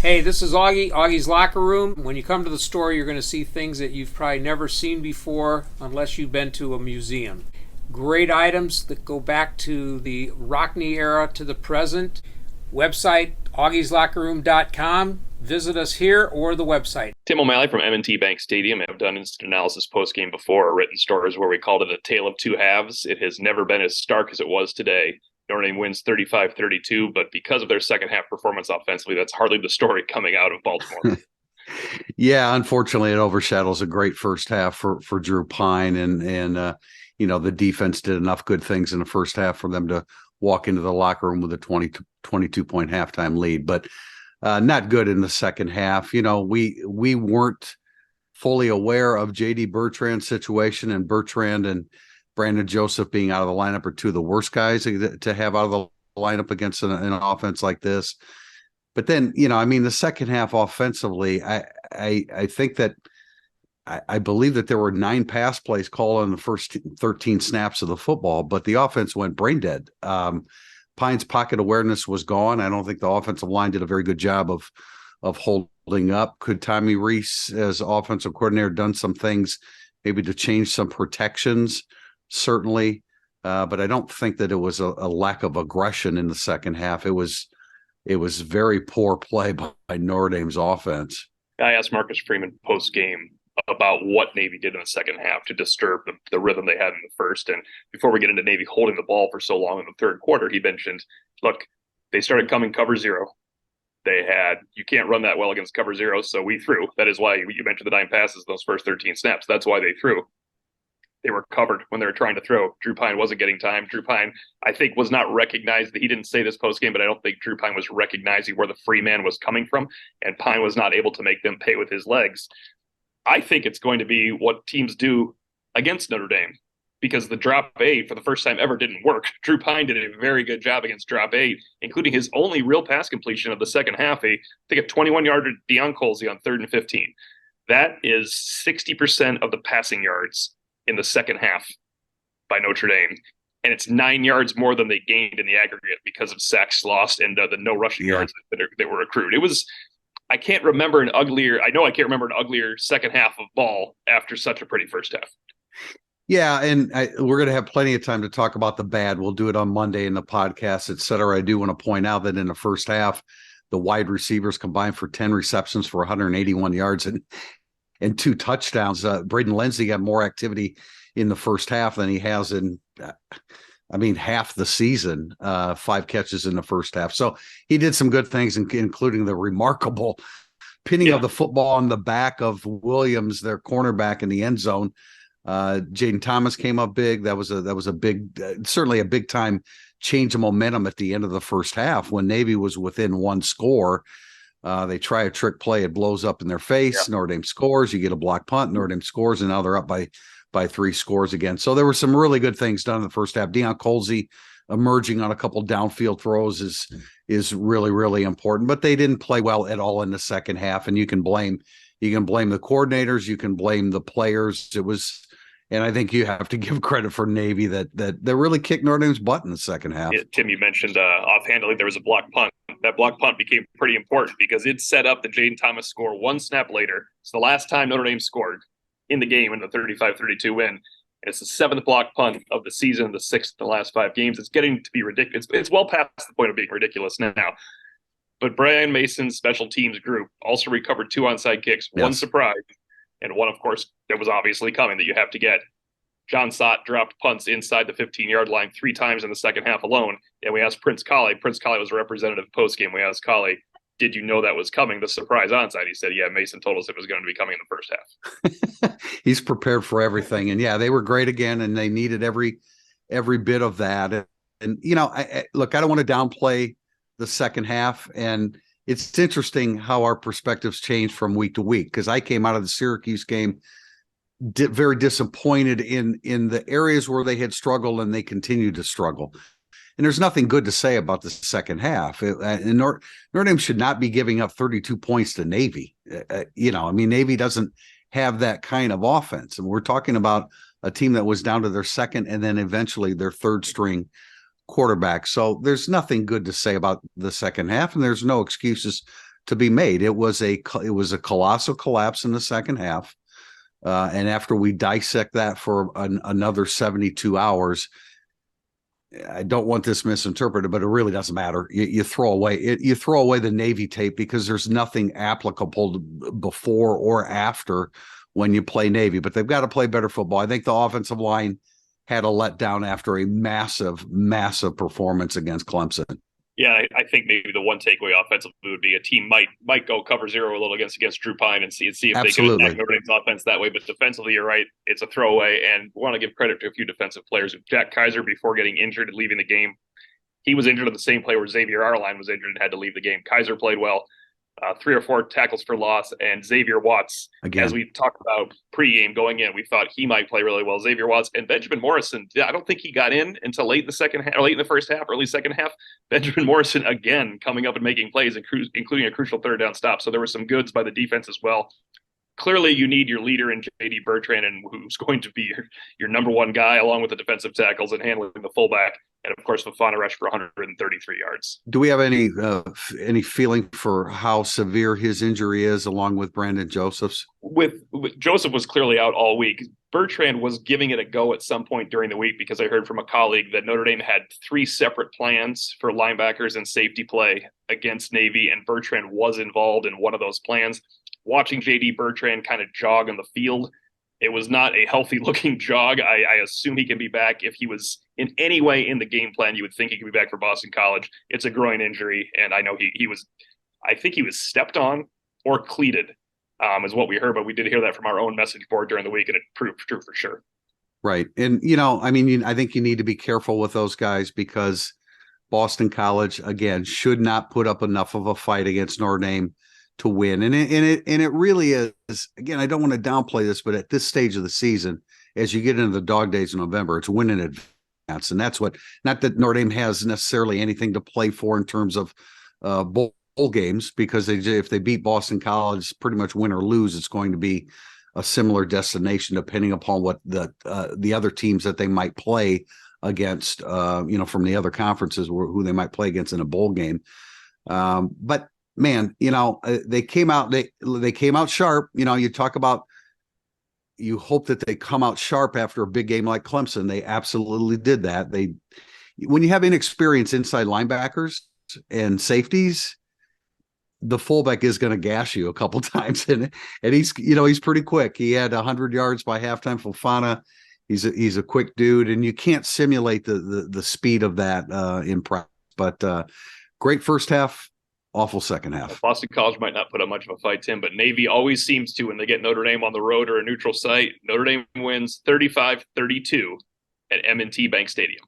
Hey, this is Augie, Augie's Locker Room. When you come to the store, you're going to see things that you've probably never seen before unless you've been to a museum. Great items that go back to the Rockney era to the present. Website, augieslockerroom.com. Visit us here or the website. Tim O'Malley from M&T Bank Stadium. I've done instant analysis post-game before, or written stories where we called it a tale of two halves. It has never been as stark as it was today. Notre Dame wins 35-32, but because of their second half performance offensively, that's hardly the story coming out of Baltimore. Yeah, unfortunately, it overshadows a great first half for Drew Pine, and the defense did enough good things in the first half for them to walk into the locker room with a 22-point halftime lead, but not good in the second half. We weren't fully aware of J.D. Bertrand's situation, and Bertrand and Brandon Joseph being out of the lineup are two of the worst guys to have out of the lineup against an offense like this. But then, the second half offensively, I think that I believe that there were 9 pass plays called on the first 13 snaps of the football, but the offense went brain dead. Pine's pocket awareness was gone. I don't think the offensive line did a very good job of holding up. Could Tommy Rees, as offensive coordinator, done some things maybe to change some protections? Certainly, but I don't think that it was a lack of aggression in the second half. It was very poor play by Notre Dame's offense. I asked Marcus Freeman post-game about what Navy did in the second half to disturb the rhythm they had in the first. And before we get into Navy holding the ball for so long in the third quarter, he mentioned, look, they started coming cover zero. You can't run that well against cover zero, so we threw. That is why you mentioned the 9 passes those first 13 snaps. That's why they threw. They were covered when they were trying to throw. Drew Pine wasn't getting time. Drew Pine, I think, was not recognized. He didn't say this post-game, but I don't think Drew Pine was recognizing where the free man was coming from, and Pine was not able to make them pay with his legs. I think it's going to be what teams do against Notre Dame, because the drop 8 for the first time ever didn't work. Drew Pine did a very good job against drop 8, including his only real pass completion of the second half, I think a 21-yarder Deion Colsey on 3rd and 15. That is 60% of the passing yards in the second half by Notre Dame. And it's 9 yards more than they gained in the aggregate because of sacks lost and the no rushing yards that were accrued. I can't remember an uglier second half of ball after such a pretty first half. Yeah, and we're going to have plenty of time to talk about the bad. We'll do it on Monday in the podcast, et cetera. I do want to point out that in the first half, the wide receivers combined for 10 receptions for 181 yards and 2 touchdowns. Braden Lindsey got more activity in the first half than he has in, half the season, 5 catches in the first half. So he did some good things, including the remarkable pinning of the football on the back of Williams, their cornerback, in the end zone. Jaden Thomas came up big. That was a big, certainly a big time change of momentum at the end of the first half when Navy was within 1 score. They try a trick play. It blows up in their face. Yeah. Notre Dame scores. You get a block punt. Notre Dame scores, and now they're up by 3 scores again. So there were some really good things done in the first half. Deion Colsey emerging on a couple downfield throws is really, really important. But they didn't play well at all in the second half, and you can blame the coordinators. You can blame the players. And I think you have to give credit for Navy that really kicked Notre Dame's butt in the second half. Yeah, Tim, you mentioned offhandedly there was a block punt. That block punt became pretty important because it set up the Jaden Thomas score 1 snap later. It's the last time Notre Dame scored in the game in the 35-32 win. And it's the 7th block punt of the season, the 6th in the last 5 games. It's getting to be ridiculous. It's well past the point of being ridiculous now. But Brian Mason's special teams group also recovered 2 onside kicks, 1 surprise, and 1, of course, that was obviously coming that you have to get. John Sott dropped punts inside the 15-yard line 3 times in the second half alone. And we asked Prince Colley. Prince Colley was a representative post-game. We asked Colley, did you know that was coming, the surprise onside? He said, yeah, Mason told us it was going to be coming in the first half. He's prepared for everything. And, yeah, they were great again, and they needed every bit of that. And look, I don't want to downplay the second half. And it's interesting how our perspectives change from week to week, because I came out of the Syracuse game very disappointed in the areas where they had struggled, and they continue to struggle. And there's nothing good to say about the second half. And Notre Dame should not be giving up 32 points to Navy. Navy doesn't have that kind of offense. And we're talking about a team that was down to their second and then eventually their 3rd string quarterback. So there's nothing good to say about the second half, and there's no excuses to be made. It was a colossal collapse in the second half. And after we dissect that for another 72 hours, I don't want this misinterpreted, but it really doesn't matter. You throw away the Navy tape because there's nothing applicable before or after when you play Navy. But they've got to play better football. I think the offensive line had a letdown after a massive performance against Clemson. Yeah, I think maybe the one takeaway offensively would be a team might go cover zero a little against Drew Pine and see if Absolutely. they can attack Notre Dame's offense that way. But defensively, you're right, it's a throwaway. And we want to give credit to a few defensive players. Jack Kaiser, before getting injured and leaving the game, he was injured on the same play where Xavier Arline was injured and had to leave the game. Kaiser played well. 3 or 4 tackles for loss, and Xavier Watts, Again. As we talked about pregame going in, we thought he might play really well. Xavier Watts and Benjamin Morrison, I don't think he got in until late in the second half, or late in the first half, early second half. Benjamin Morrison again coming up and making plays, including a crucial third down stop. So there were some goods by the defense as well. Clearly, you need your leader in J.D. Bertrand, and who's going to be your number one guy, along with the defensive tackles and handling the fullback. And of course, Fofana rushed for 133 yards. Do we have any feeling for how severe his injury is, along with Brandon Joseph's? With Joseph was clearly out all week. Bertrand was giving it a go at some point during the week because I heard from a colleague that Notre Dame had 3 separate plans for linebackers and safety play against Navy, and Bertrand was involved in one of those plans. Watching J.D. Bertrand kind of jog on the field, it was not a healthy-looking jog. I assume he can be back. If he was in any way in the game plan, you would think he could be back for Boston College. It's a groin injury, and I know he was – I think he was stepped on or cleated, is what we heard, but we did hear that from our own message board during the week, and it proved true for sure. Right. And, I think you need to be careful with those guys because Boston College, again, should not put up enough of a fight against Notre Dame to win. And it really is, again, I don't want to downplay this, but at this stage of the season, as you get into the dog days in November, it's win in advance. And that's what, not that Notre Dame has necessarily anything to play for in terms of bowl games, because if they beat Boston College, pretty much win or lose, it's going to be a similar destination depending upon what the other teams that they might play against, from the other conferences who they might play against in a bowl game. But man, they came out sharp. You talk about, you hope that they come out sharp after a big game like Clemson. They absolutely did that. When you have inexperienced inside linebackers and safeties, the fullback is going to gash you a couple times, and he's pretty quick. He had 100 yards by halftime. Fofana, he's a quick dude, and you can't simulate the speed of that in practice. But great first half. Awful second half. Boston College might not put up much of a fight, Tim, but Navy always seems to when they get Notre Dame on the road or a neutral site. Notre Dame wins 35-32 at M&T Bank Stadium.